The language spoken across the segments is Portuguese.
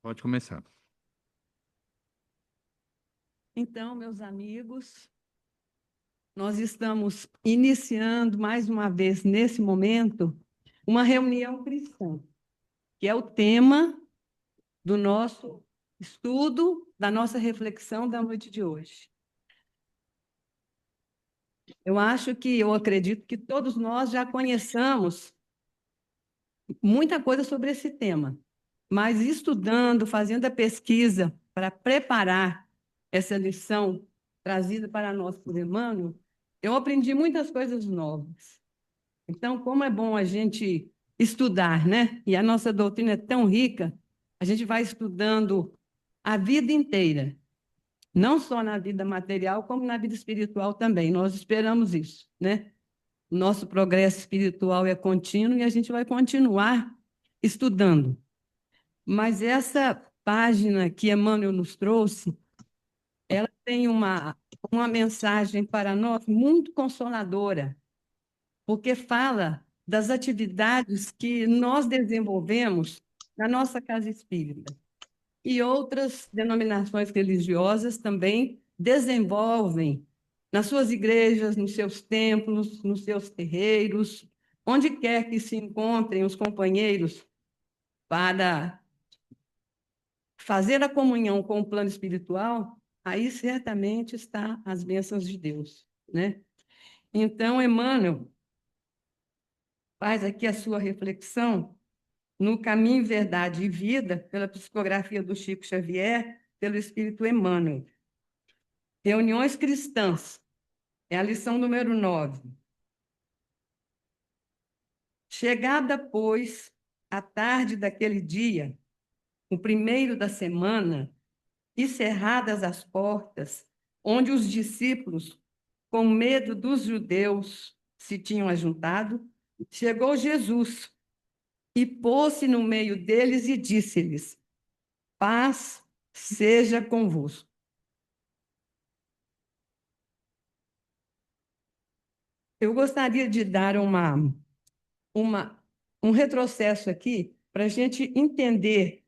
Pode começar. Então, meus amigos, nós estamos iniciando mais uma vez, nesse momento, uma reunião cristã, que é o tema do nosso estudo, da nossa reflexão da noite de hoje. Eu acredito que todos nós já conheçamos muita coisa sobre esse tema, mas estudando, fazendo a pesquisa para preparar essa lição trazida para nós por Emmanuel, eu aprendi muitas coisas novas. Então, como é bom a gente estudar, né? E a nossa doutrina é tão rica, a gente vai estudando a vida inteira, não só na vida material, como na vida espiritual também. Nós esperamos isso, né? Nosso progresso espiritual é contínuo e a gente vai continuar estudando. Mas essa página que Emmanuel nos trouxe, ela tem uma mensagem para nós muito consoladora, porque fala das atividades que nós desenvolvemos na nossa casa espírita. E outras denominações religiosas também desenvolvem nas suas igrejas, nos seus templos, nos seus terreiros, onde quer que se encontrem os companheiros para fazer a comunhão com o plano espiritual, aí certamente está as bênçãos de Deus, né? Então, Emmanuel faz aqui a sua reflexão no Caminho, Verdade e Vida, pela psicografia do Chico Xavier, pelo Espírito Emmanuel. Reuniões cristãs, é a lição número 9. Chegada, pois, a tarde daquele dia, o primeiro da semana, e cerradas as portas, onde os discípulos, com medo dos judeus, se tinham ajuntado, chegou Jesus e pôs-se no meio deles e disse-lhes: paz seja convosco. Eu gostaria de dar uma, um retrocesso aqui para a gente entender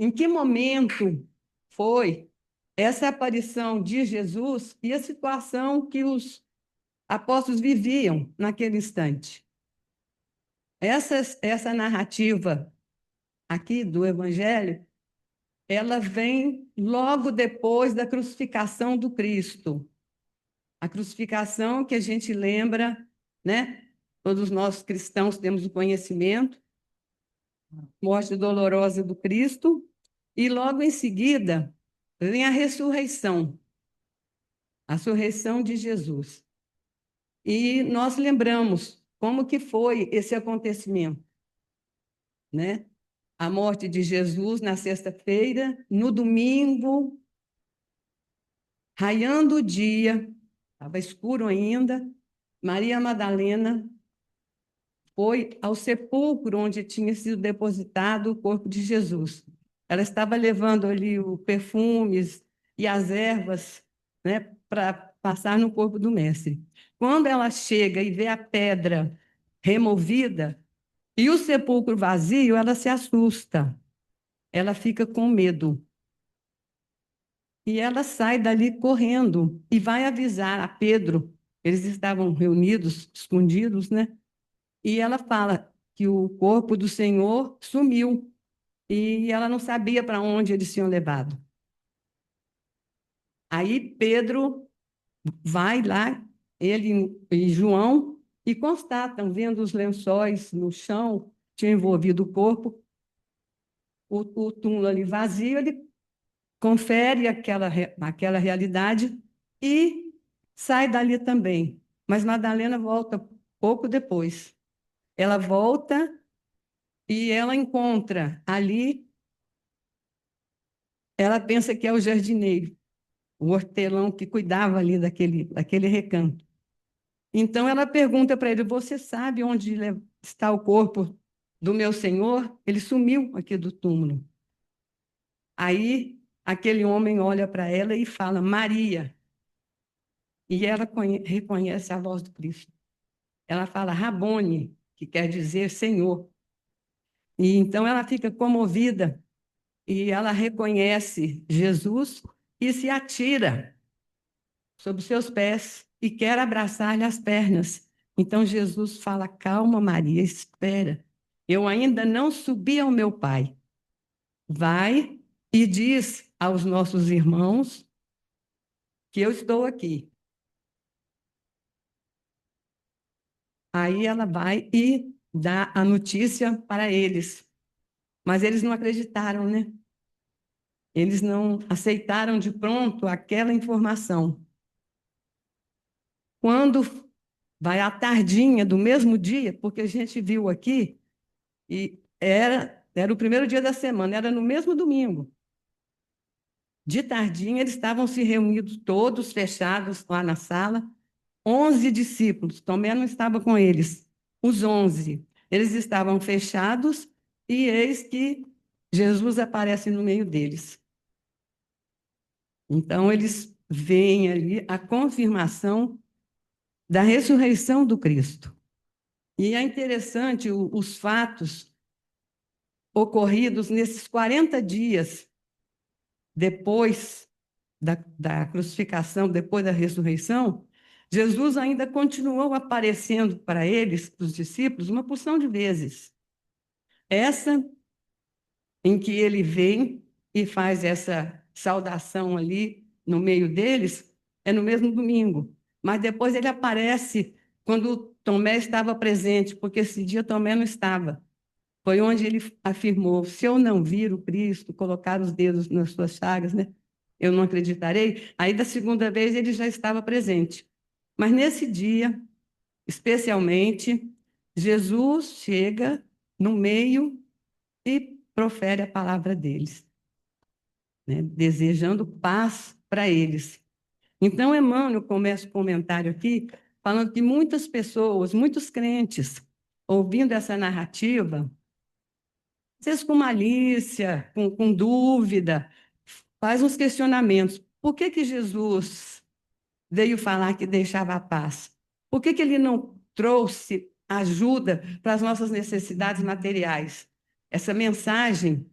em que momento foi essa aparição de Jesus e a situação que os apóstolos viviam naquele instante. Essa narrativa aqui do Evangelho, ela vem logo depois da crucificação do Cristo. A crucificação que a gente lembra, né? Todos nós cristãos temos o conhecimento, morte dolorosa do Cristo, e logo em seguida vem a ressurreição de Jesus. E nós lembramos como que foi esse acontecimento, né? A morte de Jesus na sexta-feira, no domingo, raiando o dia, estava escuro ainda, Maria Madalena foi ao sepulcro onde tinha sido depositado o corpo de Jesus. Ela estava levando ali os perfumes e as ervas, né, para passar no corpo do mestre. Quando ela chega e vê a pedra removida e o sepulcro vazio, ela se assusta. Ela fica com medo. E ela sai dali correndo e vai avisar a Pedro. Eles estavam reunidos, escondidos, né? E ela fala que o corpo do Senhor sumiu e ela não sabia para onde eles tinham levado. Aí Pedro vai lá, ele e João, e constatam, vendo os lençóis no chão, tinha envolvido o corpo, o túmulo ali vazio, ele confere aquela realidade e sai dali também. Mas Madalena volta pouco depois. Ela volta e ela encontra ali, ela pensa que é o jardineiro, o hortelão que cuidava ali daquele recanto. Então ela pergunta para ele: você sabe onde está o corpo do meu senhor? Ele sumiu aqui do túmulo. Aí aquele homem olha para ela e fala: Maria. E ela reconhece a voz do Cristo. Ela fala Rabone, que quer dizer Senhor. E então ela fica comovida e ela reconhece Jesus e se atira sobre os seus pés e quer abraçar-lhe as pernas. Então Jesus fala: calma, Maria, espera. Eu ainda não subi ao meu Pai. Vai e diz aos nossos irmãos que eu estou aqui. Aí ela vai e dá a notícia para eles. Mas eles não acreditaram, né? Eles não aceitaram de pronto aquela informação. Quando vai à tardinha do mesmo dia, porque a gente viu aqui, e era o primeiro dia da semana, era no mesmo domingo. De tardinha, eles estavam se reunidos todos, fechados lá na sala, 11 discípulos, Tomé não estava com eles, os 11. Eles estavam fechados e eis que Jesus aparece no meio deles. Então, eles veem ali a confirmação da ressurreição do Cristo. E é interessante os fatos ocorridos nesses 40 dias depois da crucificação, depois da ressurreição. Jesus ainda continuou aparecendo para eles, para os discípulos, uma porção de vezes. Essa em que ele vem e faz essa saudação ali no meio deles, é no mesmo domingo. Mas depois ele aparece quando Tomé estava presente, porque esse dia Tomé não estava. Foi onde ele afirmou: se eu não vir o Cristo, colocar os dedos nas suas chagas, né, eu não acreditarei. Aí, da segunda vez, ele já estava presente. Mas nesse dia, especialmente, Jesus chega no meio e profere a palavra deles, né, desejando paz para eles. Então, Emmanuel começa o comentário aqui falando que muitas pessoas, muitos crentes, ouvindo essa narrativa, às vezes com malícia, com dúvida, faz uns questionamentos. Por que que Jesus veio falar que deixava a paz? Por que que ele não trouxe ajuda para as nossas necessidades materiais? Essa mensagem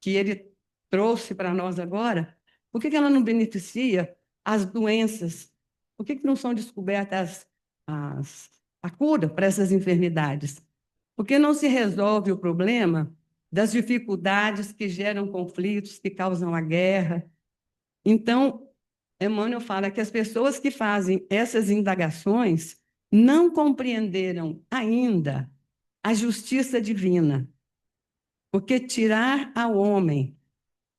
que ele trouxe para nós agora, por que que ela não beneficia as doenças? Por que que não são descobertas a cura para essas enfermidades? Por que não se resolve o problema das dificuldades que geram conflitos, que causam a guerra? Então, Emmanuel fala que as pessoas que fazem essas indagações não compreenderam ainda a justiça divina, porque tirar ao homem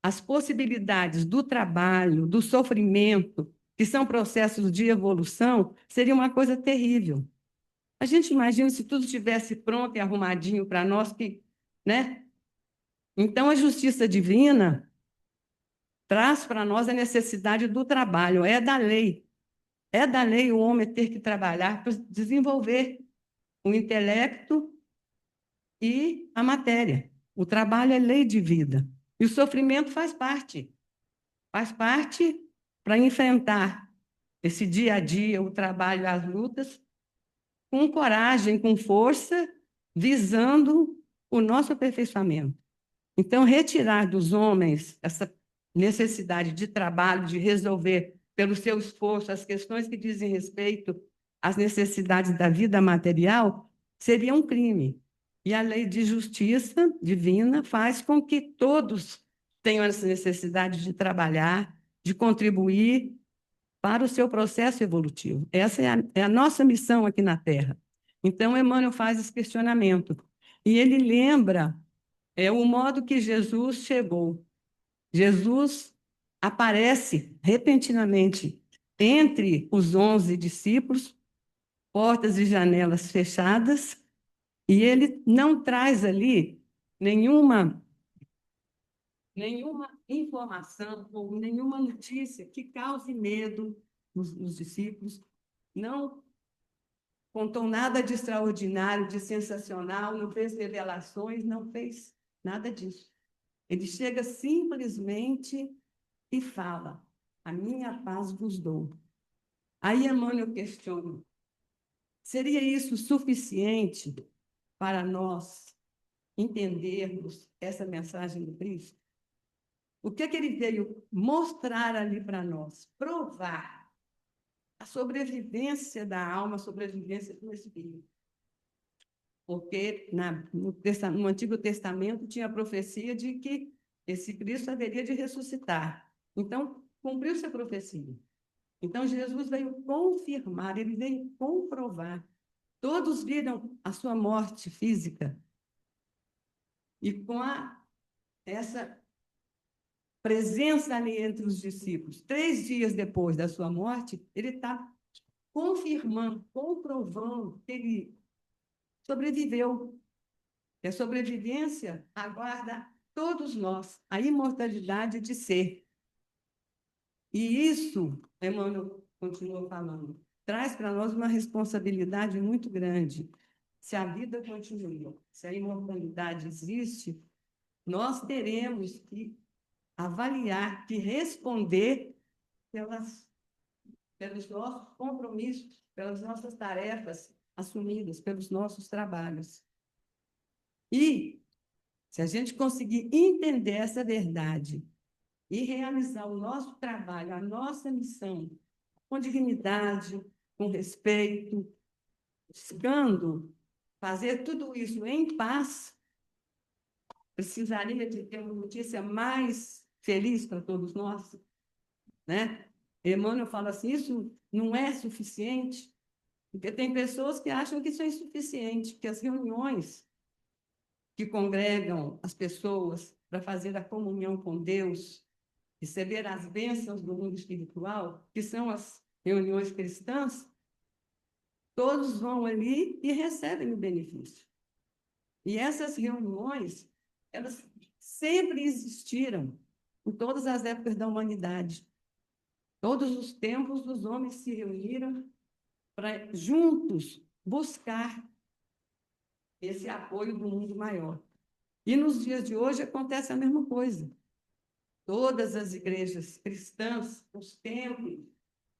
as possibilidades do trabalho, do sofrimento, que são processos de evolução, seria uma coisa terrível. A gente imagina se tudo estivesse pronto e arrumadinho para nós, que, né? Então, a justiça divina traz para nós a necessidade do trabalho, é da lei. É da lei o homem ter que trabalhar para desenvolver o intelecto e a matéria. O trabalho é lei de vida. E o sofrimento faz parte para enfrentar esse dia a dia, o trabalho, as lutas, com coragem, com força, visando o nosso aperfeiçoamento. Então, retirar dos homens essa necessidade de trabalho, de resolver pelo seu esforço as questões que dizem respeito às necessidades da vida material, seria um crime. E a lei de justiça divina faz com que todos tenham essa necessidade de trabalhar, de contribuir para o seu processo evolutivo. Essa é a nossa missão aqui na Terra. Então, Emmanuel faz esse questionamento. E ele lembra o modo que Jesus chegou. Jesus aparece repentinamente entre os 11 discípulos, portas e janelas fechadas, e ele não traz ali nenhuma informação ou nenhuma notícia que cause medo nos discípulos, não contou nada de extraordinário, de sensacional, não fez revelações, não fez nada disso. Ele chega simplesmente e fala: a minha paz vos dou. Aí Emmanuel questiona: seria isso suficiente para nós entendermos essa mensagem do Cristo? O que é que ele veio mostrar ali para nós? Provar a sobrevivência da alma, a sobrevivência do espírito. Porque no Antigo Testamento tinha a profecia de que esse Cristo haveria de ressuscitar. Então, cumpriu-se a profecia. Então, Jesus veio confirmar, ele veio comprovar. Todos viram a sua morte física. E com essa presença ali entre os discípulos, 3 dias depois da sua morte, ele está confirmando, comprovando que ele sobreviveu. Que a sobrevivência aguarda todos nós, a imortalidade de ser. E isso, Emmanuel continua falando, traz para nós uma responsabilidade muito grande. Se a vida continua, se a imortalidade existe, nós teremos que avaliar, que responder pelos nossos compromissos, pelas nossas tarefas assumidas, pelos nossos trabalhos. E, se a gente conseguir entender essa verdade e realizar o nosso trabalho, a nossa missão, com dignidade, com respeito, buscando fazer tudo isso em paz, precisaria de ter uma notícia mais feliz para todos nós, né? Emmanuel fala assim, isso não é suficiente, porque tem pessoas que acham que isso é insuficiente, que as reuniões que congregam as pessoas para fazer a comunhão com Deus, receber as bênçãos do mundo espiritual, que são as reuniões cristãs, todos vão ali e recebem o benefício. E essas reuniões, elas sempre existiram, em todas as épocas da humanidade. Todos os tempos, os homens se reuniram para juntos buscar esse apoio do mundo maior. E nos dias de hoje acontece a mesma coisa. Todas as igrejas cristãs, os templos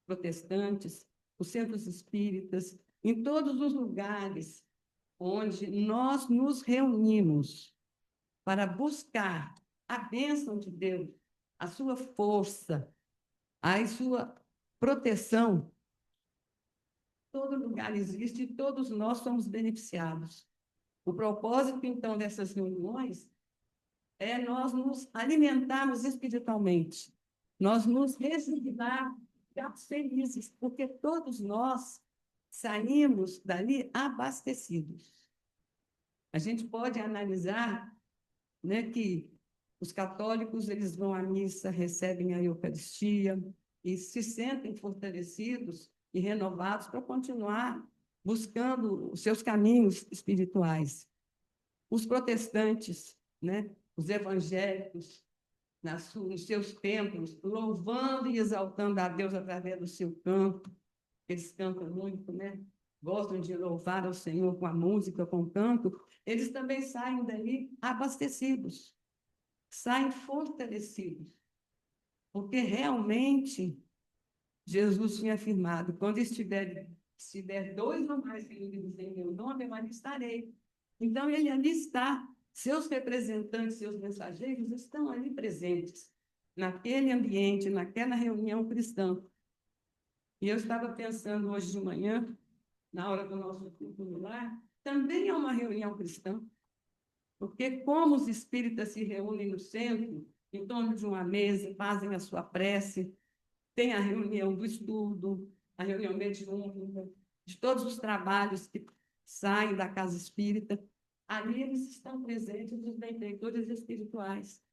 protestantes, os centros espíritas, em todos os lugares onde nós nos reunimos para buscar a bênção de Deus, a sua força, a sua proteção, todo lugar existe e todos nós somos beneficiados. O propósito, então, dessas reuniões é nós nos alimentarmos espiritualmente, nós nos resignar, ficarmos felizes, porque todos nós saímos dali abastecidos. A gente pode analisar, né, que os católicos eles vão à missa, recebem a Eucaristia e se sentem fortalecidos e renovados para continuar buscando os seus caminhos espirituais. Os protestantes, né, os evangélicos, nos seus templos, louvando e exaltando a Deus através do seu canto, eles cantam muito, né? Gostam de louvar ao Senhor com a música, com o canto, eles também saem dali abastecidos, saem fortalecidos, porque realmente Jesus tinha afirmado, quando estiver 2 ou mais reunidos em meu nome, eu ali estarei. Então, ele ali está, seus representantes, seus mensageiros estão ali presentes, naquele ambiente, naquela reunião cristã. E eu estava pensando hoje de manhã, na hora do nosso culto no lar, também é uma reunião cristã, porque como os espíritas se reúnem no centro, em torno de uma mesa, fazem a sua prece, tem a reunião do estudo, a reunião mediúnica, de todos os trabalhos que saem da casa espírita, ali eles estão presentes, os benfeitores espirituais.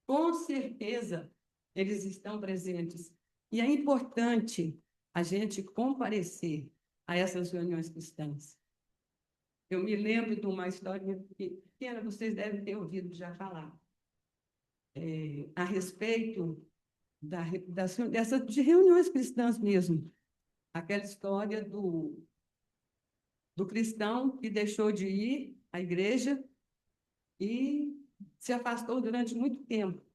Com certeza, eles estão presentes. E é importante a gente comparecer a essas reuniões cristãs. Eu me lembro de uma história que vocês devem ter ouvido já falar, a respeito de reuniões cristãs mesmo. Aquela história do cristão que deixou de ir à igreja e se afastou durante muito tempo.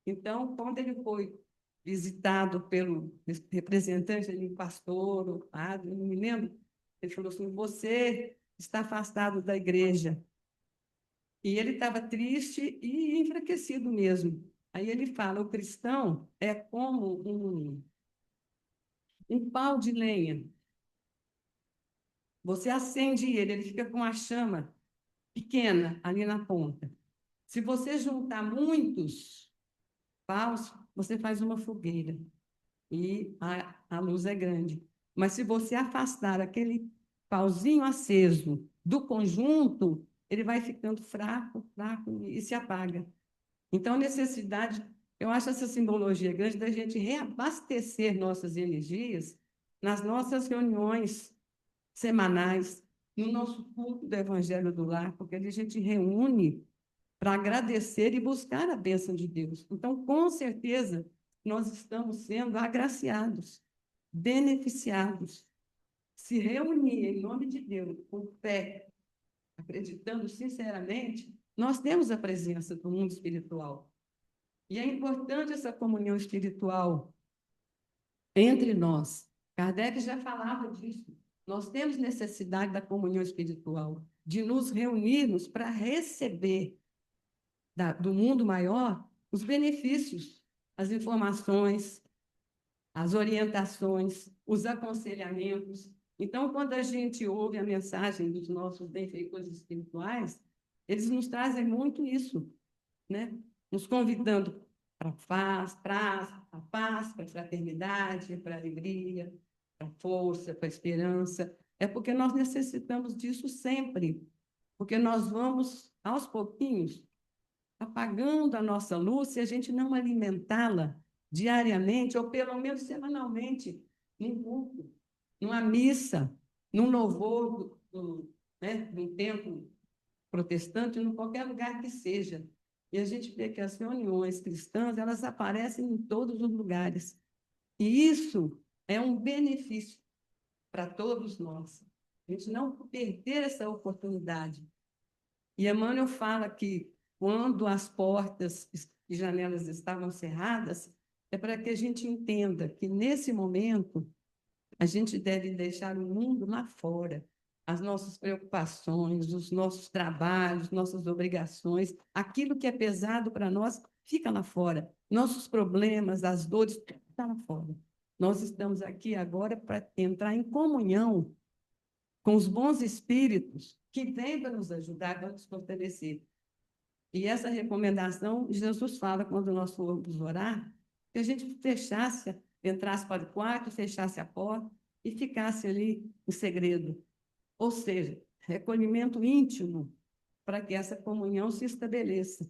Então, quando ele foi visitado pelo representante, ali, pastor, ou padre, não me lembro, ele falou assim, você está afastado da igreja. E ele estava triste e enfraquecido mesmo. Aí ele fala, o cristão é como um pau de lenha. Você acende ele, ele fica com uma chama pequena ali na ponta. Se você juntar muitos paus, você faz uma fogueira e a luz é grande. Mas se você afastar aquele pauzinho aceso do conjunto, ele vai ficando fraco, fraco e se apaga. Então, a necessidade, eu acho essa simbologia grande da gente reabastecer nossas energias nas nossas reuniões semanais, no nosso culto do Evangelho do Lar, porque ali a gente reúne para agradecer e buscar a bênção de Deus. Então, com certeza, nós estamos sendo agraciados, beneficiados. Se reunir em nome de Deus, com fé, acreditando sinceramente, nós temos a presença do mundo espiritual. E é importante essa comunhão espiritual entre nós. Kardec já falava disso. Nós temos necessidade da comunhão espiritual, de nos reunirmos para receber do mundo maior os benefícios, as informações, as orientações, os aconselhamentos. Então, quando a gente ouve a mensagem dos nossos benfeitores espirituais, eles nos trazem muito isso, né? Nos convidando para a paz, para a fraternidade, para a alegria, para a força, para a esperança. É porque nós necessitamos disso sempre, porque nós vamos, aos pouquinhos, apagando a nossa luz se a gente não alimentá-la diariamente, ou pelo menos semanalmente, num culto, numa missa, num louvor né, num templo protestante, em qualquer lugar que seja. E a gente vê que as reuniões cristãs, elas aparecem em todos os lugares. E isso é um benefício para todos nós. A gente não perder essa oportunidade. E Emmanuel fala que quando as portas e janelas estavam cerradas, é para que a gente entenda que, nesse momento, a gente deve deixar o mundo lá fora, as nossas preocupações, os nossos trabalhos, nossas obrigações, aquilo que é pesado para nós, fica lá fora. Nossos problemas, as dores, tudo está lá fora. Nós estamos aqui agora para entrar em comunhão com os bons espíritos que vêm para nos ajudar, para nos fortalecer. E essa recomendação, Jesus fala quando nós formos orar, que a gente fechasse, entrasse para o quarto, fechasse a porta e ficasse ali em segredo. Ou seja, recolhimento íntimo para que essa comunhão se estabeleça.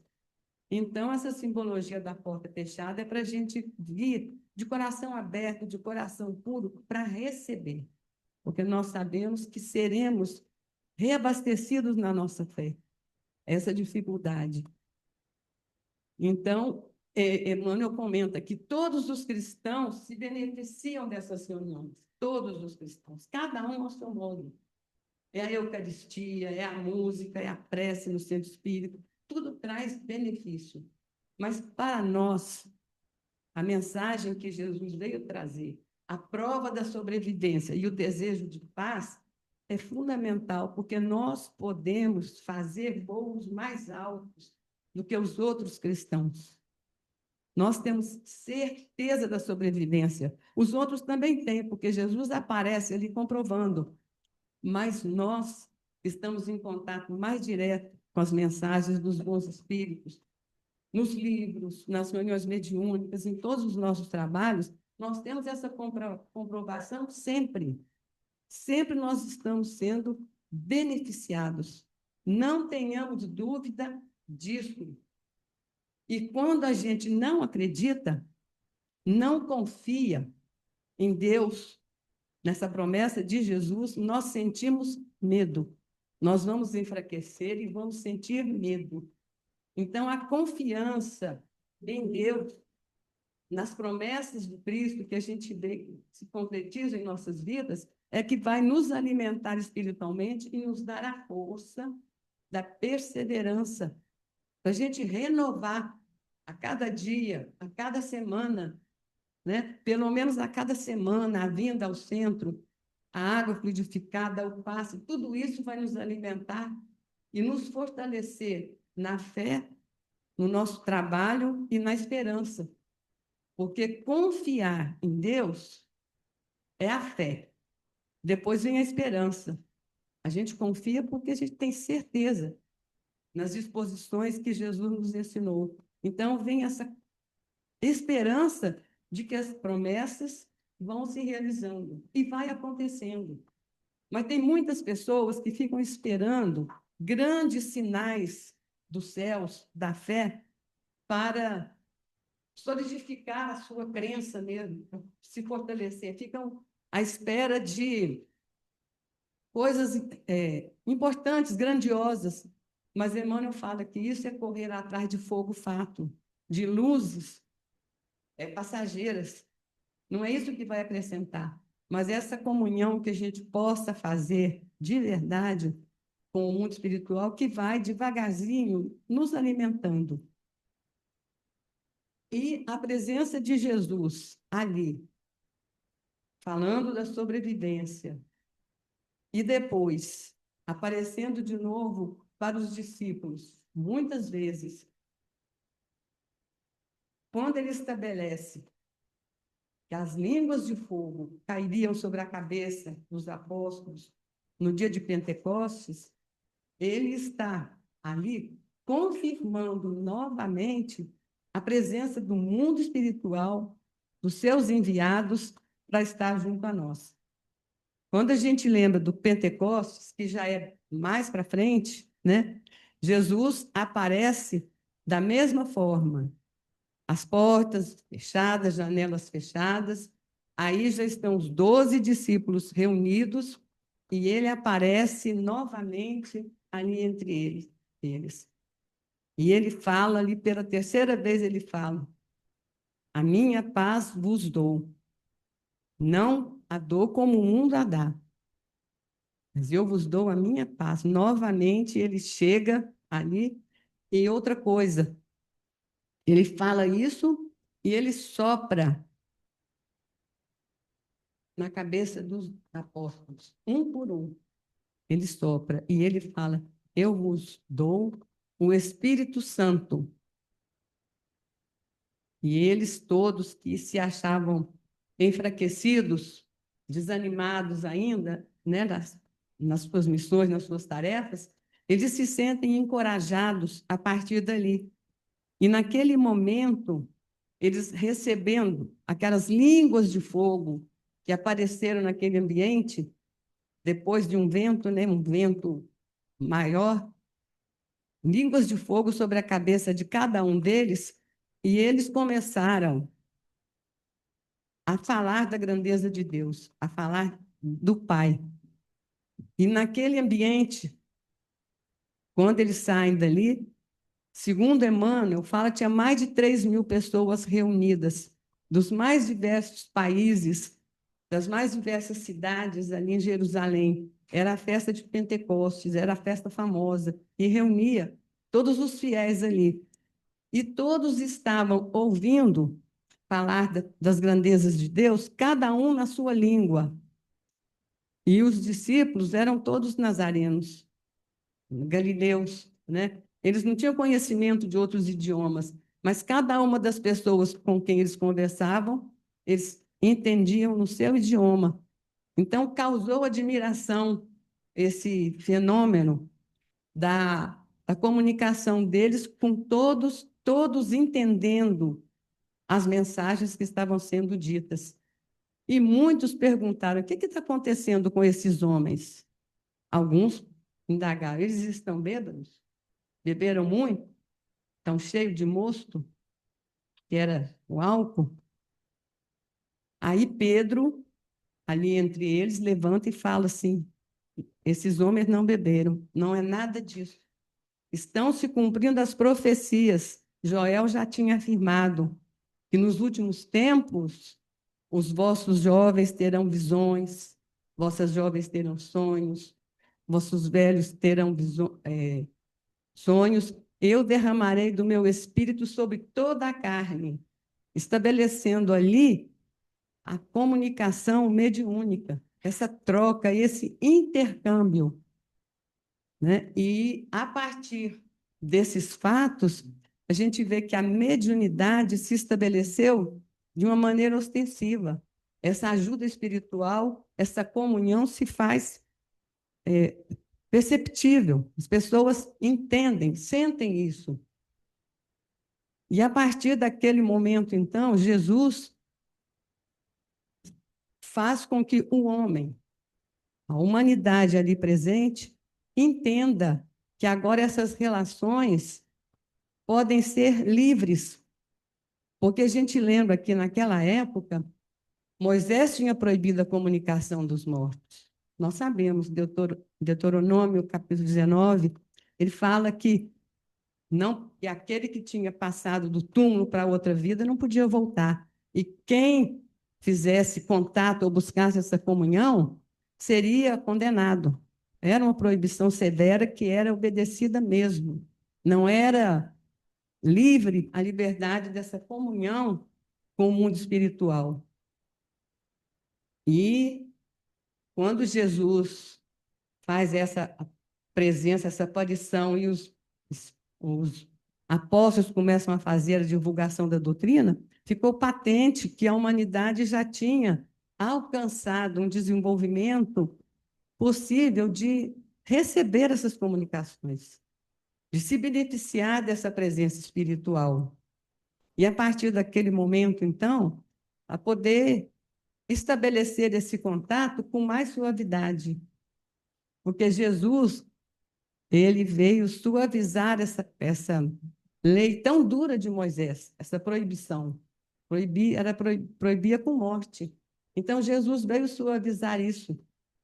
Então, essa simbologia da porta fechada é para a gente vir de coração aberto, de coração puro, para receber. Porque nós sabemos que seremos reabastecidos na nossa fé. Essa dificuldade. Então, Emmanuel comenta que todos os cristãos se beneficiam dessas reuniões, todos os cristãos, cada um ao seu modo. É a Eucaristia, é a música, é a prece no centro espírita, tudo traz benefício. Mas para nós, a mensagem que Jesus veio trazer, a prova da sobrevivência e o desejo de paz, é fundamental, porque nós podemos fazer voos mais altos do que os outros cristãos. Nós temos certeza da sobrevivência. Os outros também têm, porque Jesus aparece ali comprovando. Mas nós estamos em contato mais direto com as mensagens dos bons espíritos, nos livros, nas reuniões mediúnicas, em todos os nossos trabalhos, nós temos essa comprovação sempre. Sempre nós estamos sendo beneficiados. Não tenhamos dúvida disso. E quando a gente não acredita, não confia em Deus, nessa promessa de Jesus, nós sentimos medo. Nós vamos enfraquecer e vamos sentir medo. Então, a confiança em Deus, nas promessas de Cristo que a gente vê que se concretizam em nossas vidas, é que vai nos alimentar espiritualmente e nos dar a força da perseverança, para a gente renovar a cada dia, a cada semana, né? Pelo menos a cada semana, a vinda ao centro, a água fluidificada, o passe, tudo isso vai nos alimentar e nos fortalecer na fé, no nosso trabalho e na esperança. Porque confiar em Deus é a fé. Depois vem a esperança. A gente confia porque a gente tem certeza nas disposições que Jesus nos ensinou. Então, vem essa esperança de que as promessas vão se realizando e vai acontecendo. Mas tem muitas pessoas que ficam esperando grandes sinais dos céus, da fé, para solidificar a sua crença mesmo, se fortalecer. Ficam à espera de coisas importantes, grandiosas. Mas Emmanuel fala que isso é correr atrás de fogo fato, de luzes passageiras. Não é isso que vai acrescentar, mas essa comunhão que a gente possa fazer de verdade com o mundo espiritual que vai devagarzinho nos alimentando. E a presença de Jesus ali, falando da sobrevivência, e depois aparecendo de novo para os discípulos, muitas vezes, quando ele estabelece que as línguas de fogo cairiam sobre a cabeça dos apóstolos no dia de Pentecostes, ele está ali confirmando novamente a presença do mundo espiritual, dos seus enviados para estar junto a nós. Quando a gente lembra do Pentecostes, que já é mais para frente, né? Jesus aparece da mesma forma, as portas fechadas, janelas fechadas, aí já estão os 12 discípulos reunidos e ele aparece novamente ali entre eles. E ele fala ali, pela terceira vez ele fala, a minha paz vos dou, não a dou como o mundo a dá, mas eu vos dou a minha paz. Novamente ele chega ali e outra coisa, ele fala isso e ele sopra na cabeça dos apóstolos, um por um. Ele sopra e ele fala, eu vos dou o Espírito Santo. E eles todos que se achavam enfraquecidos, desanimados ainda, né, nas suas missões, nas suas tarefas, eles se sentem encorajados a partir dali. E naquele momento, eles recebendo aquelas línguas de fogo que apareceram naquele ambiente, depois de um vento, né, um vento maior, línguas de fogo sobre a cabeça de cada um deles, e eles começaram a falar da grandeza de Deus, a falar do Pai. E naquele ambiente, quando eles saem dali, segundo Emmanuel, fala que tinha mais de 3.000 pessoas reunidas, dos mais diversos países, das mais diversas cidades ali em Jerusalém. Era a festa de Pentecostes, era a festa famosa, e reunia todos os fiéis ali. E todos estavam ouvindo falar das grandezas de Deus, cada um na sua língua. E os discípulos eram todos nazarenos, galileus, né? Eles não tinham conhecimento de outros idiomas, mas cada uma das pessoas com quem eles conversavam, eles entendiam no seu idioma. Então, causou admiração esse fenômeno da comunicação deles com todos, todos entendendo as mensagens que estavam sendo ditas. E muitos perguntaram: o que está acontecendo com esses homens? Alguns indagaram: eles estão bêbados? Beberam muito? Estão cheios de mosto, que era o álcool? Aí Pedro, ali entre eles, levanta e fala assim: esses homens não beberam, não é nada disso. Estão se cumprindo as profecias. Joel já tinha afirmado que nos últimos tempos os vossos jovens terão visões, vossas jovens terão sonhos, vossos velhos terão sonhos. Eu derramarei do meu espírito sobre toda a carne, estabelecendo ali a comunicação mediúnica, essa troca, esse intercâmbio, né? E a partir desses fatos, a gente vê que a mediunidade se estabeleceu de uma maneira ostensiva. Essa ajuda espiritual, essa comunhão se faz perceptível. As pessoas entendem, sentem isso. E a partir daquele momento, então, Jesus faz com que o homem, a humanidade ali presente, entenda que agora essas relações podem ser livres. Porque a gente lembra que naquela época, Moisés tinha proibido a comunicação dos mortos. Nós sabemos, Deuteronômio, capítulo 19, ele fala que não, que aquele que tinha passado do túmulo para outra vida não podia voltar. E quem fizesse contato ou buscasse essa comunhão seria condenado. Era uma proibição severa que era obedecida mesmo. Não era livre a liberdade dessa comunhão com o mundo espiritual. E quando Jesus faz essa presença, essa aparição, e os apóstolos começam a fazer a divulgação da doutrina, ficou patente que a humanidade já tinha alcançado um desenvolvimento possível de receber essas comunicações, de se beneficiar dessa presença espiritual. E a partir daquele momento, então, a poder estabelecer esse contato com mais suavidade, porque Jesus, ele veio suavizar essa lei tão dura de Moisés, essa proibição. Proibia com morte. Então, Jesus veio suavizar isso,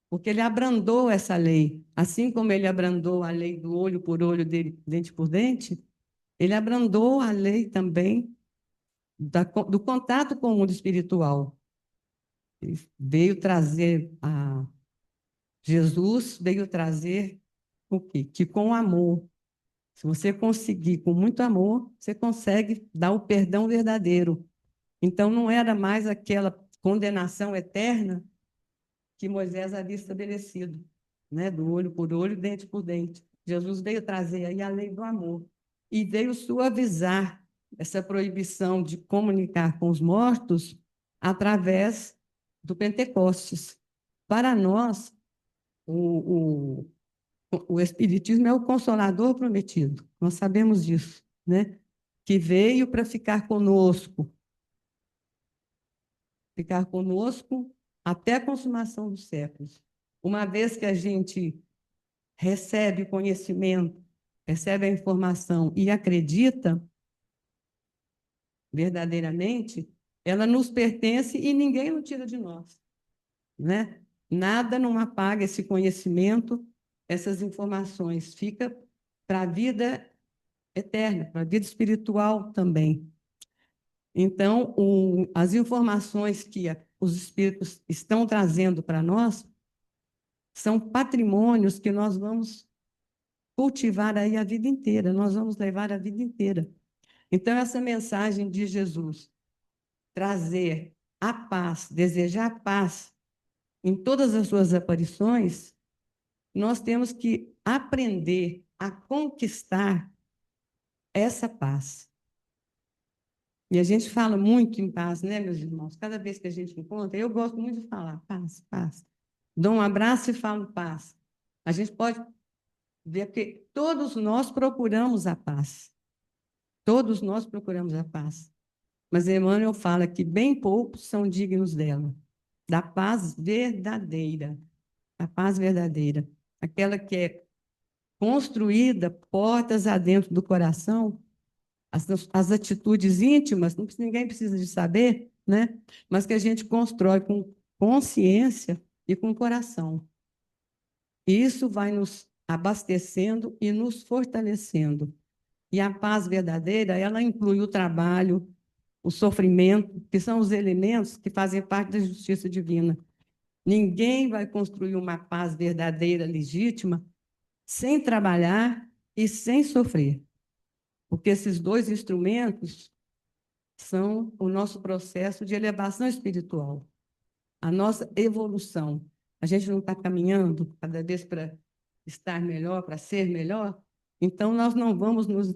porque ele abrandou essa lei. Assim como ele abrandou a lei do olho por olho, dente por dente, ele abrandou a lei também do contato com o mundo espiritual. Ele veio trazer Jesus veio trazer o quê? Que com amor, se você conseguir com muito amor, você consegue dar o perdão verdadeiro. Então, não era mais aquela condenação eterna que Moisés havia estabelecido, né? Do olho por olho, dente por dente. Jesus veio trazer aí a lei do amor e veio suavizar essa proibição de comunicar com os mortos através do Pentecostes. Para nós, o, o Espiritismo é o consolador prometido, nós sabemos disso, né? Que veio para ficar conosco até a consumação dos séculos. Uma vez que a gente recebe o conhecimento, recebe a informação e acredita verdadeiramente, ela nos pertence e ninguém nos tira de nós, né? Nada não apaga esse conhecimento, essas informações, fica para a vida eterna, para a vida espiritual também. Então, as informações que os espíritos estão trazendo para nós são patrimônios que nós vamos cultivar aí a vida inteira, nós vamos levar a vida inteira. Então, essa mensagem de Jesus, trazer a paz, desejar a paz em todas as suas aparições, nós temos que aprender a conquistar essa paz. E a gente fala muito em paz, né, meus irmãos? Cada vez que a gente encontra, eu gosto muito de falar paz, paz. Dou um abraço e falo paz. A gente pode ver que todos nós procuramos a paz. Todos nós procuramos a paz. Mas Emmanuel fala que bem poucos são dignos dela, da paz verdadeira. A paz verdadeira. Aquela que é construída portas adentro do coração, as atitudes íntimas, ninguém precisa de saber, né? Mas que a gente constrói com consciência e com coração. Isso vai nos abastecendo e nos fortalecendo. E a paz verdadeira, ela inclui o trabalho, o sofrimento, que são os elementos que fazem parte da justiça divina. Ninguém vai construir uma paz verdadeira, legítima, sem trabalhar e sem sofrer. Porque esses dois instrumentos são o nosso processo de elevação espiritual, a nossa evolução. A gente não está caminhando cada vez para estar melhor, para ser melhor? Então, nós não vamos nos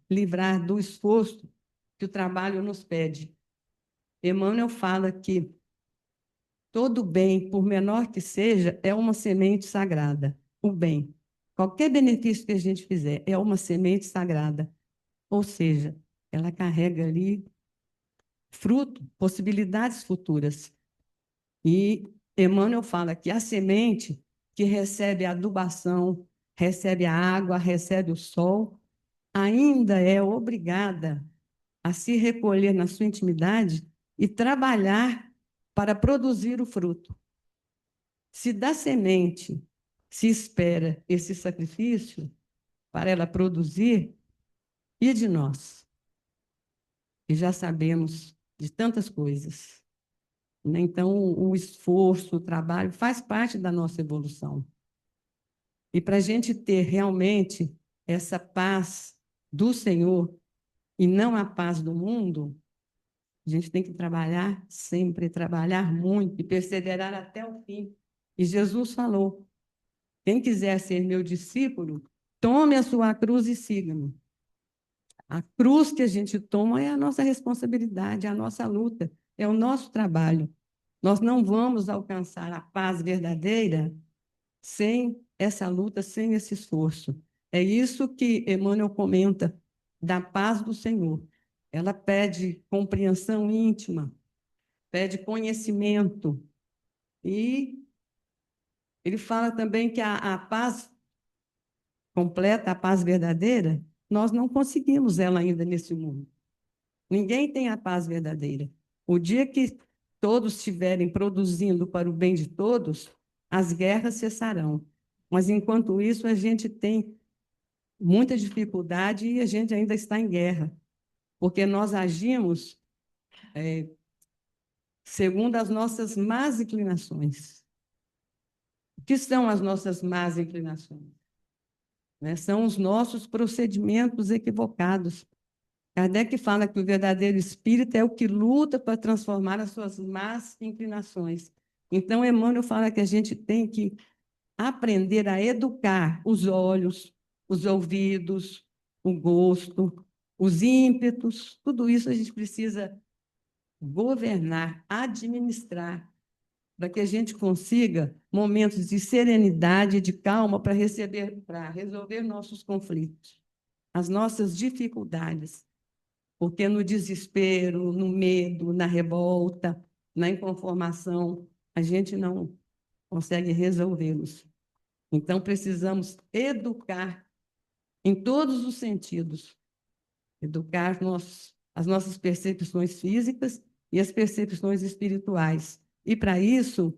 livrar do esforço que o trabalho nos pede. Emmanuel fala que todo bem, por menor que seja, é uma semente sagrada. O bem. Qualquer benefício que a gente fizer é uma semente sagrada. Ou seja, ela carrega ali fruto, possibilidades futuras. E Emmanuel fala que a semente que recebe a adubação, recebe a água, recebe o sol, ainda é obrigada a se recolher na sua intimidade e trabalhar para produzir o fruto. Se da semente se espera esse sacrifício para ela produzir, e de nós, que já sabemos de tantas coisas, né? Então, o esforço, o trabalho faz parte da nossa evolução. E para a gente ter realmente essa paz do Senhor e não a paz do mundo, a gente tem que trabalhar sempre, trabalhar muito e perseverar até o fim. E Jesus falou: quem quiser ser meu discípulo, tome a sua cruz e siga-me. A cruz que a gente toma é a nossa responsabilidade, é a nossa luta, é o nosso trabalho. Nós não vamos alcançar a paz verdadeira sem essa luta, sem esse esforço. É isso que Emmanuel comenta da paz do Senhor. Ela pede compreensão íntima, pede conhecimento. E ele fala também que a paz completa, a paz verdadeira, nós não conseguimos ela ainda nesse mundo. Ninguém tem a paz verdadeira. O dia que todos estiverem produzindo para o bem de todos, as guerras cessarão. Mas, enquanto isso, a gente tem muita dificuldade e a gente ainda está em guerra, porque nós agimos segundo as nossas más inclinações. O que são as nossas más inclinações? Né? São os nossos procedimentos equivocados. Kardec fala que o verdadeiro espírito é o que luta para transformar as suas más inclinações. Então, Emmanuel fala que a gente tem que aprender a educar os olhos, os ouvidos, o gosto, os ímpetos, tudo isso a gente precisa governar, administrar, para que a gente consiga momentos de serenidade e de calma para resolver nossos conflitos, as nossas dificuldades. Porque no desespero, no medo, na revolta, na inconformação, a gente não consegue resolvê-los. Então, precisamos educar em todos os sentidos, educar as nossas percepções físicas e as percepções espirituais. E, para isso,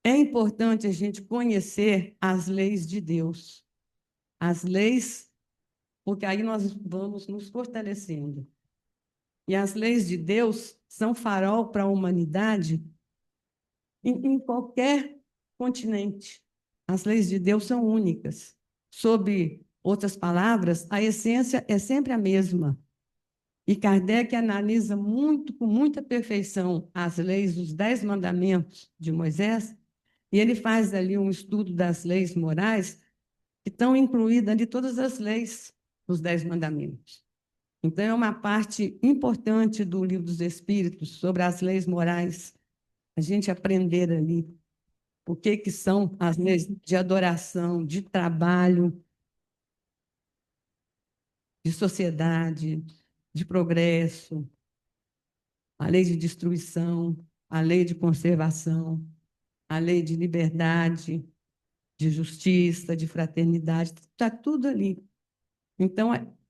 é importante a gente conhecer as leis de Deus, as leis, porque aí nós vamos nos fortalecendo. E as leis de Deus são farol para a humanidade em qualquer continente. As leis de Deus são únicas. Sob outras palavras, a essência é sempre a mesma. E Kardec analisa com muita perfeição as leis dos 10 mandamentos de Moisés, e ele faz ali um estudo das leis morais, que estão incluídas ali todas as leis dos 10 mandamentos. Então, é uma parte importante do Livro dos Espíritos sobre as leis morais, a gente aprender ali o que são as leis de adoração, de trabalho, de sociedade, de progresso, a lei de destruição, a lei de conservação, a lei de liberdade, de justiça, de fraternidade, está tudo ali. Então,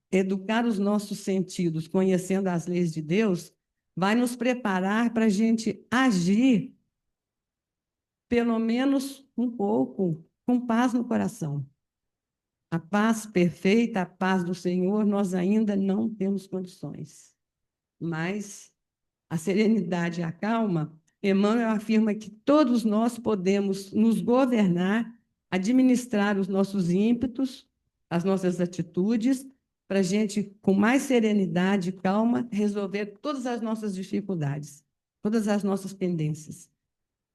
educar os nossos sentidos, conhecendo as leis de Deus, vai nos preparar para a gente agir, pelo menos um pouco, com paz no coração. A paz perfeita, a paz do Senhor, nós ainda não temos condições. Mas a serenidade e a calma, Emmanuel afirma que todos nós podemos nos governar, administrar os nossos ímpetos, as nossas atitudes, para a gente, com mais serenidade e calma, resolver todas as nossas dificuldades, todas as nossas pendências.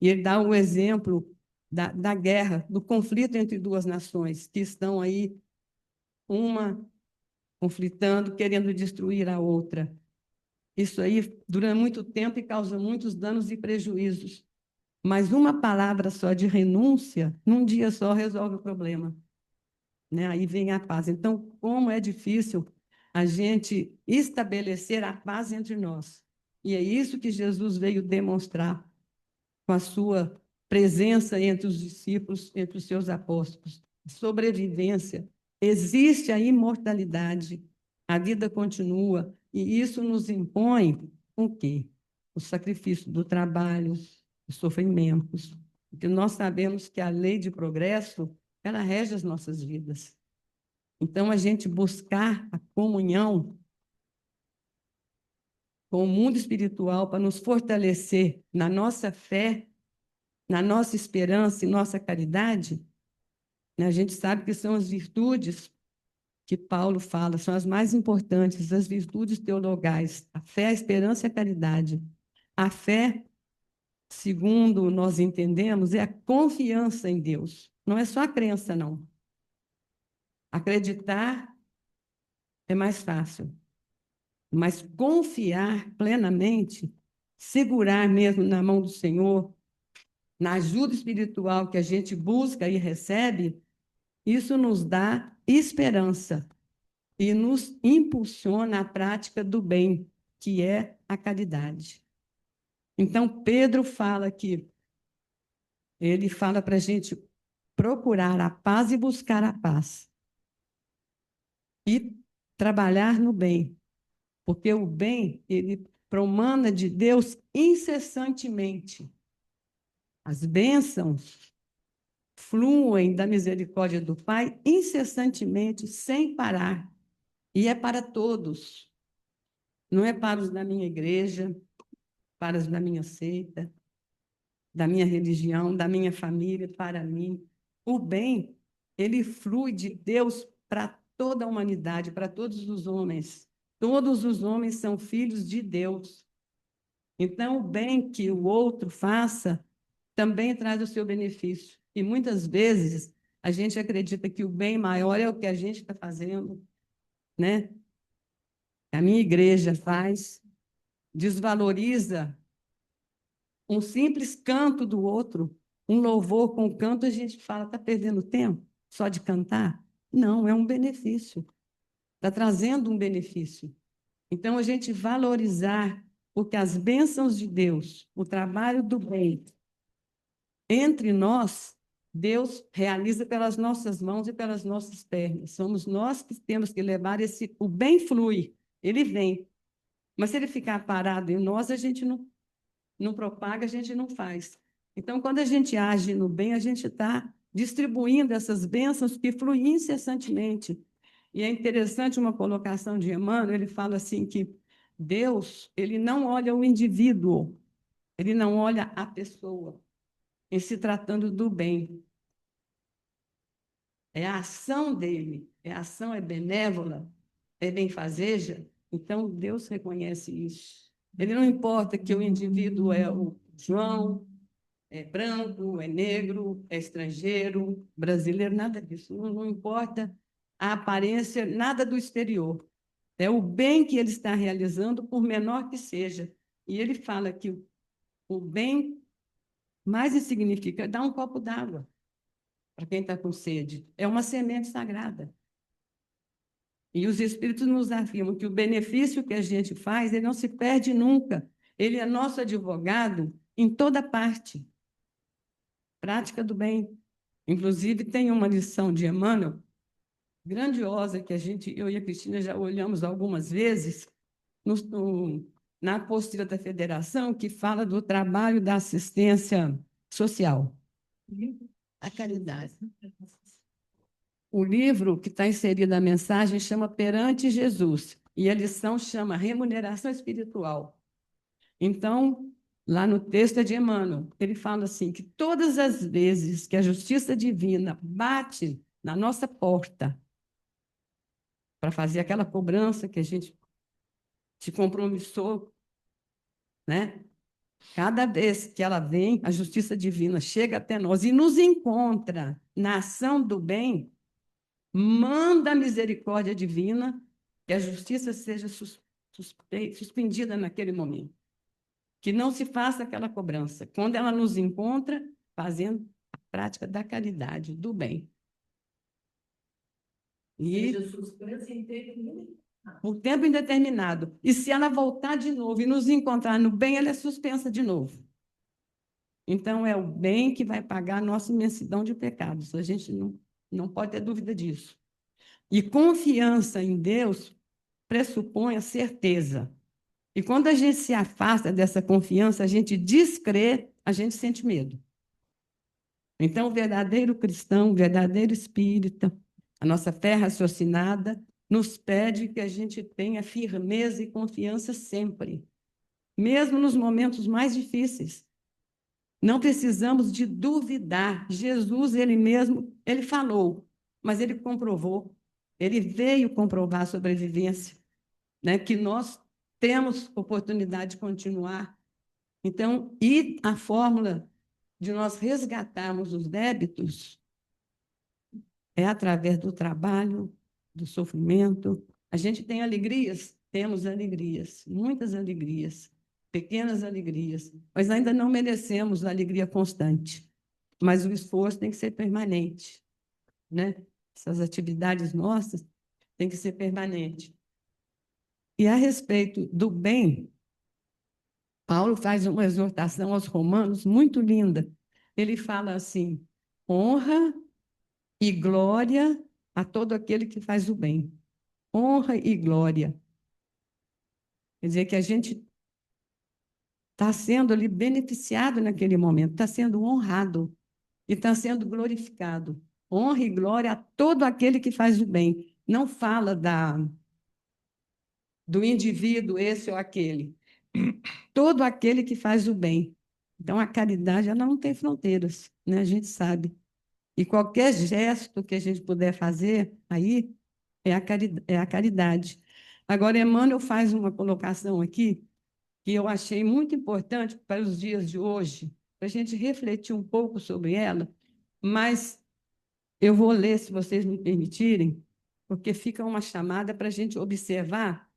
E ele dá o exemplo da guerra, do conflito entre duas nações que estão aí uma conflitando, querendo destruir a outra. Isso aí dura muito tempo e causa muitos danos e prejuízos. Mas uma palavra só de renúncia, num dia só, resolve o problema, né? Aí vem a paz. Então, como é difícil a gente estabelecer a paz entre nós. E é isso que Jesus veio demonstrar com a sua presença entre os discípulos, entre os seus apóstolos. Sobrevivência. Existe a imortalidade, a vida continua, e isso nos impõe o quê? O sacrifício do trabalho, os sofrimentos. Porque nós sabemos que a lei de progresso, ela rege as nossas vidas. Então, a gente buscar a comunhão com o mundo espiritual para nos fortalecer na nossa fé, na nossa esperança e nossa caridade, né? A gente sabe que são as virtudes que Paulo fala, são as mais importantes, as virtudes teologais, a fé, a esperança e a caridade. A fé, segundo nós entendemos, é a confiança em Deus. Não é só a crença, não. Acreditar é mais fácil, mas confiar plenamente, segurar mesmo na mão do Senhor, na ajuda espiritual que a gente busca e recebe, isso nos dá esperança e nos impulsiona à prática do bem, que é a caridade. Então, Pedro fala aqui, ele fala para a gente procurar a paz e buscar a paz. E trabalhar no bem, porque o bem, ele promana de Deus incessantemente. As bênçãos fluem da misericórdia do Pai incessantemente, sem parar. E é para todos. Não é para os da minha igreja, para os da minha seita, da minha religião, da minha família, para mim. O bem, ele flui de Deus para toda a humanidade, para todos os homens. Todos os homens são filhos de Deus. Então, o bem que o outro faça também traz o seu benefício. E muitas vezes a gente acredita que o bem maior é o que a gente está fazendo, né? A minha igreja faz, desvaloriza um simples canto do outro, um louvor com canto, a gente fala, está perdendo tempo só de cantar? Não, é um benefício. Está trazendo um benefício. Então, a gente valorizar, porque as bênçãos de Deus, o trabalho do bem, entre nós, Deus realiza pelas nossas mãos e pelas nossas pernas. Somos nós que temos que levar esse. O bem flui, ele vem. Mas se ele ficar parado em nós, a gente não propaga, a gente não faz. Então, quando a gente age no bem, a gente está distribuindo essas bênçãos que fluem incessantemente. E é interessante uma colocação de Emmanuel, ele fala assim que Deus, ele não olha o indivíduo, ele não olha a pessoa, em se tratando do bem. É a ação dele, a ação é benévola, é benfazeja, então Deus reconhece isso. Ele não importa que o indivíduo é o João, é branco, é negro, é estrangeiro, brasileiro, nada disso. Não importa a aparência, nada do exterior. É o bem que ele está realizando, por menor que seja. E ele fala que o bem mais insignificante é dar um copo d'água para quem está com sede. É uma semente sagrada. E os Espíritos nos afirmam que o benefício que a gente faz, ele não se perde nunca. Ele é nosso advogado em toda parte. Prática do bem. Inclusive, tem uma lição de Emmanuel, grandiosa, que eu e a Cristina já olhamos algumas vezes, na apostila da Federação, que fala do trabalho da assistência social. A caridade. O livro que está inserido na mensagem chama Perante Jesus, e a lição chama Remuneração Espiritual. Então, lá no texto é de Emmanuel, ele fala assim, que todas as vezes que a justiça divina bate na nossa porta para fazer aquela cobrança que a gente se compromissou, né? Cada vez que ela vem, a justiça divina chega até nós e nos encontra na ação do bem, manda a misericórdia divina que a justiça seja suspendida naquele momento. Que não se faça aquela cobrança. Quando ela nos encontra, fazendo a prática da caridade, do bem. E Jesus por tempo indeterminado. E se ela voltar de novo e nos encontrar no bem, ela é suspensa de novo. Então, é o bem que vai pagar a nossa imensidão de pecados. A gente não pode ter dúvida disso. E confiança em Deus pressupõe a certeza. E quando a gente se afasta dessa confiança, a gente descrê, a gente sente medo. Então, o verdadeiro cristão, o verdadeiro espírita, a nossa fé raciocinada, nos pede que a gente tenha firmeza e confiança sempre, mesmo nos momentos mais difíceis. Não precisamos de duvidar. Jesus, ele mesmo, ele falou, mas ele comprovou. Ele veio comprovar a sobrevivência, né? Que nós temos oportunidade de continuar. Então, e a fórmula de nós resgatarmos os débitos é através do trabalho, do sofrimento. A gente tem alegrias? Temos alegrias, muitas alegrias, pequenas alegrias, mas ainda não merecemos a alegria constante. Mas o esforço tem que ser permanente, né? Essas atividades nossas têm que ser permanentes. E a respeito do bem, Paulo faz uma exortação aos romanos muito linda. Ele fala assim: honra e glória a todo aquele que faz o bem. Honra e glória. Quer dizer que a gente está sendo ali beneficiado naquele momento, está sendo honrado e está sendo glorificado. Honra e glória a todo aquele que faz o bem. Não fala do indivíduo, esse ou aquele. Todo aquele que faz o bem. Então, a caridade, ela não tem fronteiras, né? A gente sabe. E qualquer gesto que a gente puder fazer, aí é a caridade. Agora, Emmanuel faz uma colocação aqui que eu achei muito importante para os dias de hoje, para a gente refletir um pouco sobre ela, mas eu vou ler, se vocês me permitirem, porque fica uma chamada para a gente observar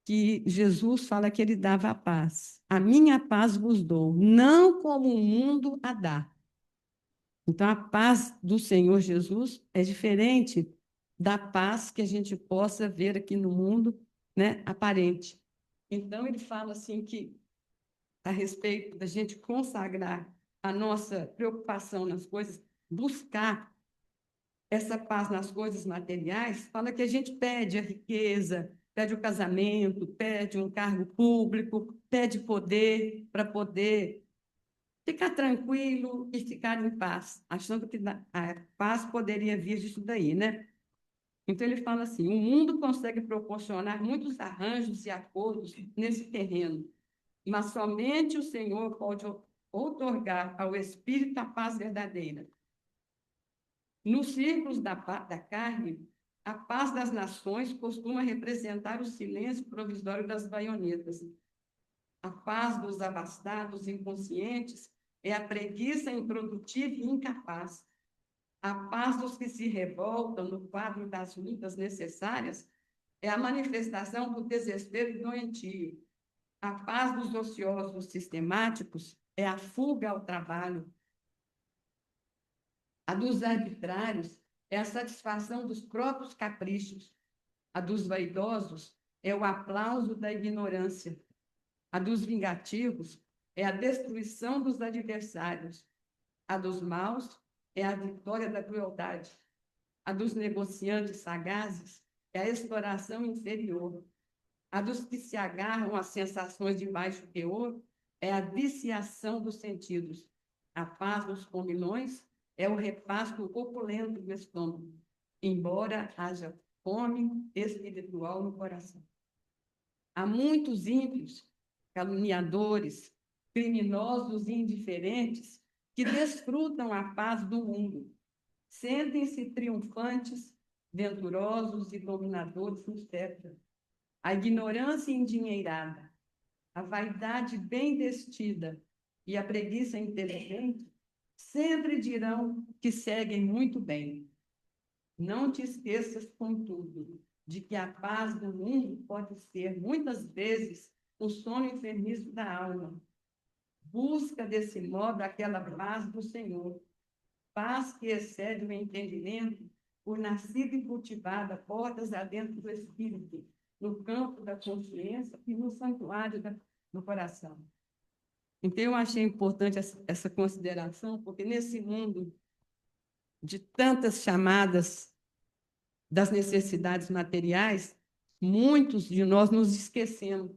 que Jesus fala que ele dava a paz. A minha paz vos dou, não como o mundo a dá. Então, a paz do Senhor Jesus é diferente da paz que a gente possa ver aqui no mundo, né, aparente. Então, ele fala assim que, a respeito da gente consagrar a nossa preocupação nas coisas, buscar essa paz nas coisas materiais, fala que a gente pede a riqueza, pede o casamento, pede um cargo público, pede poder para poder ficar tranquilo e ficar em paz, achando que a paz poderia vir disso daí, né? Então, ele fala assim: o mundo consegue proporcionar muitos arranjos e acordos nesse terreno, mas somente o Senhor pode outorgar ao espírito a paz verdadeira. Nos círculos da carne, a paz das nações costuma representar o silêncio provisório das baionetas. A paz dos abastados inconscientes é a preguiça improdutiva e incapaz. A paz dos que se revoltam no quadro das lutas necessárias é a manifestação do desespero doentio. A paz dos ociosos sistemáticos é a fuga ao trabalho. A dos arbitrários é a satisfação dos próprios caprichos. A dos vaidosos é o aplauso da ignorância. A dos vingativos é a destruição dos adversários. A dos maus é a vitória da crueldade. A dos negociantes sagazes é a exploração inferior. A dos que se agarram às sensações de baixo teor é a viciação dos sentidos. A paz dos comilões é o repasto opulento do estômago, embora haja fome espiritual no coração. Há muitos ímpios, caluniadores, criminosos e indiferentes que desfrutam a paz do mundo. Sentem-se triunfantes, venturosos e dominadores no cetro. A ignorância endinheirada, a vaidade bem vestida e a preguiça inteligente sempre dirão que seguem muito bem. Não te esqueças, contudo, de que a paz do mundo pode ser, muitas vezes, o sono enfermiço da alma. Busca, desse modo, aquela paz do Senhor, paz que excede o entendimento, por nascida e cultivada, portas adentro do espírito, no campo da consciência e no santuário do coração. Então, eu achei importante essa consideração, porque nesse mundo de tantas chamadas das necessidades materiais, muitos de nós nos esquecemos.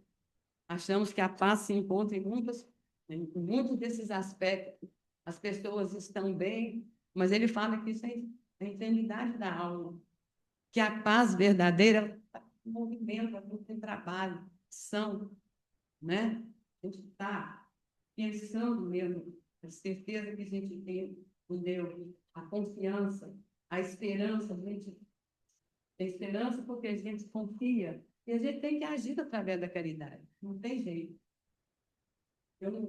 Achamos que a paz se encontra em muitos desses aspectos. As pessoas estão bem, mas ele fala que isso é a enfermidade da alma, que a paz verdadeira é movimento, tem trabalho, ação, né? A gente está pensando mesmo, a certeza que a gente tem com Deus, a confiança, a esperança, a gente tem esperança porque a gente confia e a gente tem que agir através da caridade, não tem jeito. Eu não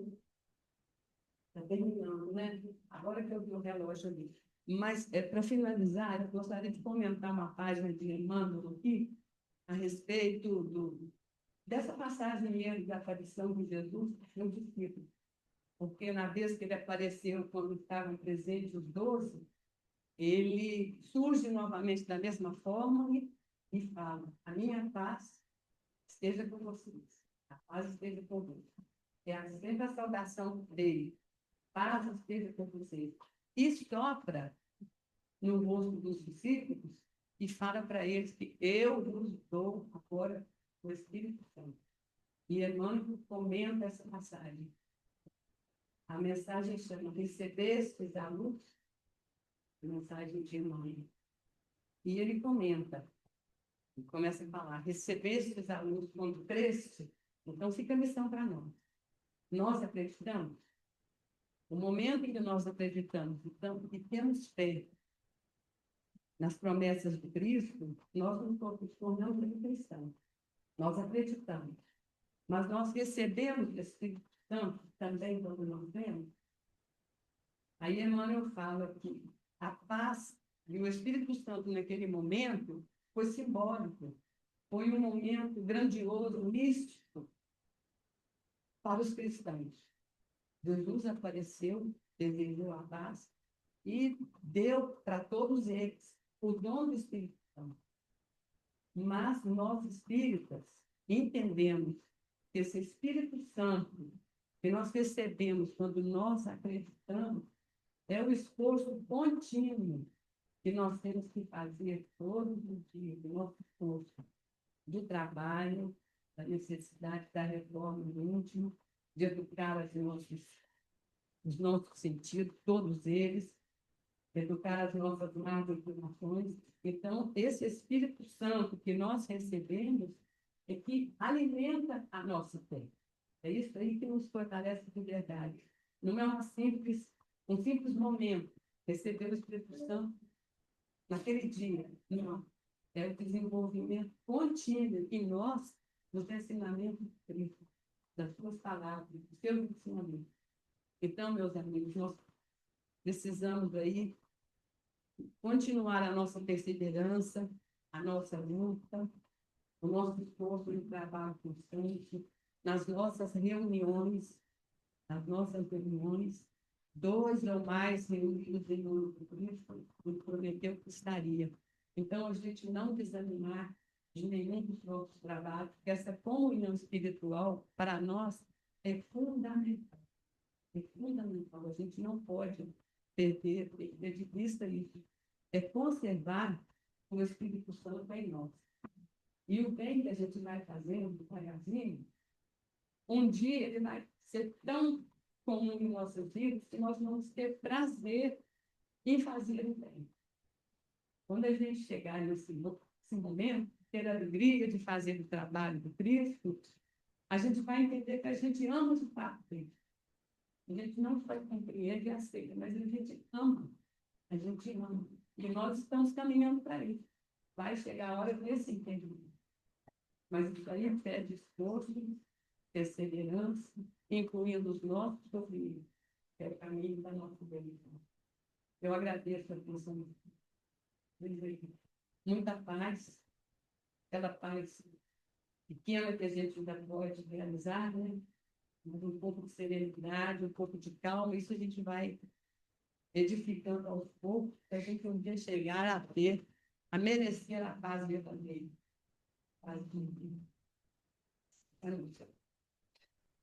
está terminando, né? Agora que eu vi o relógio ali. Mas, para finalizar, eu gostaria de comentar uma página de Emmanuel aqui, a respeito dessa passagem mesmo da aparição de Jesus no discípulo. Porque na vez que ele apareceu, quando estavam presentes os 12, ele surge novamente da mesma forma e fala: a minha paz esteja com vocês, a paz esteja convosco. É sempre a saudação dele: paz esteja com vocês. E sopra no rosto dos discípulos e fala para eles que eu vos dou agora o Espírito Santo. E Emmanuel comenta essa passagem. A mensagem chama: recebestes a luz? A mensagem de Emmanuel. E ele comenta, começa a falar: recebestes a luz quando creste? Então fica a missão para nós. Nós acreditamos? O momento em que nós acreditamos, então, e temos fé nas promessas de Cristo, nós nos tornamos cristãos. Nós acreditamos. Mas nós recebemos o Espírito Santo também quando nós vemos. Aí Emmanuel fala que a paz e o Espírito Santo naquele momento foi simbólico. Foi um momento grandioso, místico para os cristãos. Jesus apareceu, desejou a paz e deu para todos eles o dom do Espírito Santo. Mas nós, espíritas, entendemos que esse Espírito Santo que nós recebemos quando nós acreditamos é o esforço contínuo que nós temos que fazer todos os dias, o nosso esforço do trabalho, da necessidade da reforma íntima, de educar os nossos sentidos, todos eles, educar as nossas más inclinações. Então, esse Espírito Santo que nós recebemos é que alimenta a nossa fé. É isso aí que nos fortalece de verdade. Não é um simples momento, receber o Espírito Santo naquele dia. Não. É o desenvolvimento contínuo em nós, dos ensinamentos de Cristo, das suas palavras, dos seus ensinamentos. Então, meus amigos, nós precisamos aí continuar a nossa perseverança, a nossa luta, o nosso esforço de trabalho constante, nas nossas reuniões, dois ou mais reunidos em nome de Cristo, nos prometeu que estaria. Então, a gente não desanimar de nenhum dos nossos trabalhos, porque essa comunhão espiritual, para nós, é fundamental. É fundamental. A gente não pode perder de vista isso. É conservar o Espírito Santo em nós. E o bem que a gente vai fazendo devagarzinho, um dia ele vai ser tão comum em nossas vidas que nós vamos ter prazer em fazer o bem. Quando a gente chegar nesse momento, ter a alegria de fazer o trabalho do Cristo, a gente vai entender que a gente ama de fato Cristo. A gente não só compreende e aceita, mas a gente ama. A gente ama. E nós estamos caminhando para isso. Vai chegar a hora desse entendimento. Mas isso aí pede esforço, perseverança, incluindo os nossos sofrimentos, que é o caminho da nossa religião. Eu agradeço a atenção. muita paz, aquela paz pequena que a gente ainda pode realizar, né? Mas um pouco de serenidade, um pouco de calma, isso a gente vai edificando aos poucos, para a gente um dia chegar a ter, a merecer a paz verdadeira. Paz de Deus.